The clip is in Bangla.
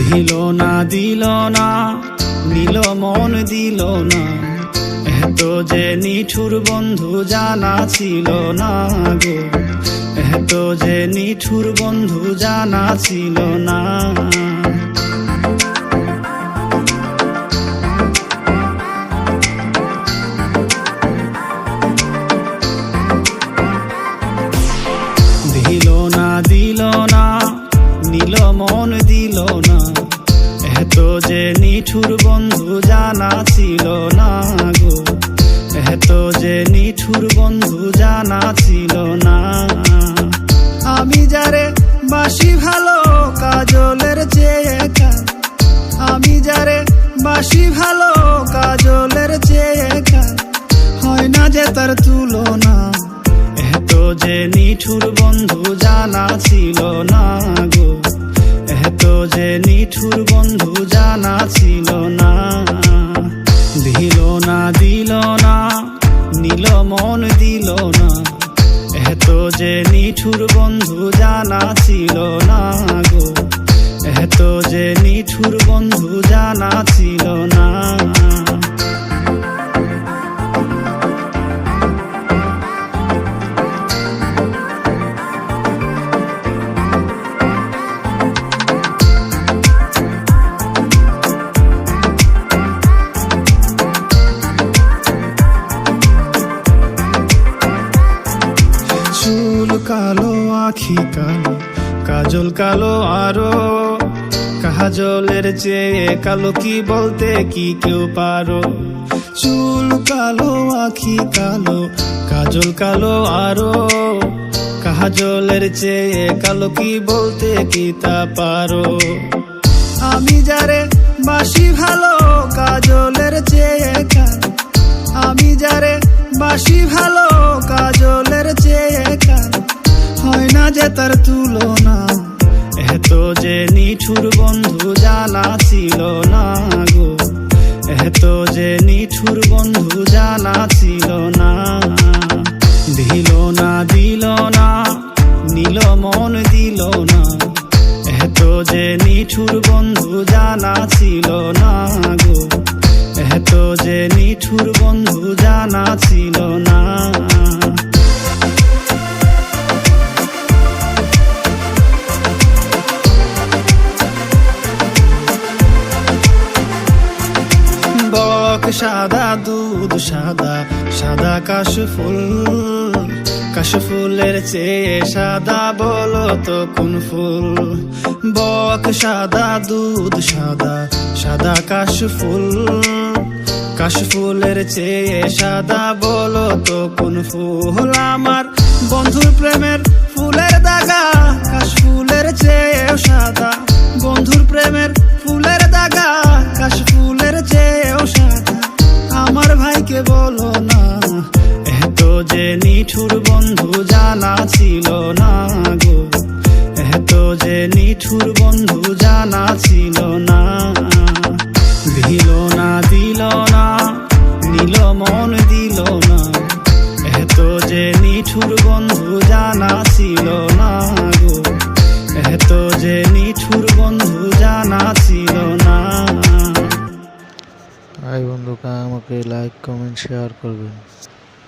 দিল না নিল মন দিল না, এত যে নিঠুর বন্ধু জানা ছিল না গো, এত যে নিঠুর বন্ধু জানা ছিল না। দিল না নিল মন দিল না, এত যে নিঠুর বন্ধু জানা ছিল না গো, এত যে নিঠুর বন্ধু জানা ছিল না। আমি যারে বাসি ভালো কাজলের চেয়ে কাল, আমি যারে বাসি ভালো কাজলের চেয়ে কাল, হয় না যে তার তুলনা, এত যে নিঠুর বন্ধু জানা ছিল না গো, এত যে নিঠুর বন্ধু জানা ছিল না। দিল না নিল মন দিল না, এত যে নিঠুর বন্ধু জানা ছিল না গো, এত যে নিঠুর বন্ধু জানা ছিল না। চুল কালো আখি কালো কাজল কালো আরো, কাজলের চেয়ে কালো কি বলতে কি কেউ পারো। চুল কালো আখি কালো কাজল কালো আরো, কাজলের চেয়ে কালো কি বলতে কি তা পারো। আমি যারে বাসি ভালো কাজলের চেয়ে কালো, আমি যারে বাসি ভালো কাজলের চেয়ে কালো, হয় না যে তার তুলনা, এত যে নিঠুর বন্ধু জানা ছিল না গো, এত যে নিঠুর বন্ধু জানা ছিল না। দিল না নিল মন দিল না, এত যে নিঠুর বন্ধু জানা ছিল না গো, এত যে নিঠুর বন্ধু জানা ছিল না। বক সাদা দুধ সাদা সাদা কাশফুল, কাশফুলের চেয়ে সাদা বলো তো কোন ফুল। বক সাদা দুধ সাদা সাদা কাশফুল, কাশফুলের চেয়ে সাদা বলো তো কোন ফুল। আমার বন্ধুর প্রেমের ফুলের দাগা কাশফুলের চেয়েও সাদা, বন্ধুর প্রেমের ফুলের দাগা কাশফুলের চেয়েও সাদা। আমার ভাইকে বলো না, এত যে নিঠুর বন্ধু জানা ছিল না গো, এত যে নিঠুর বন্ধু জানা ছিল না। দিল না নিল মন দিল না, এত যে নিঠুর বন্ধু জানা ছিল না গো, এত যে নিঠুর বন্ধু জানা ছিল না। ভাই বন্ধুরা আমাকে লাইক কমেন্ট শেয়ার করবেন।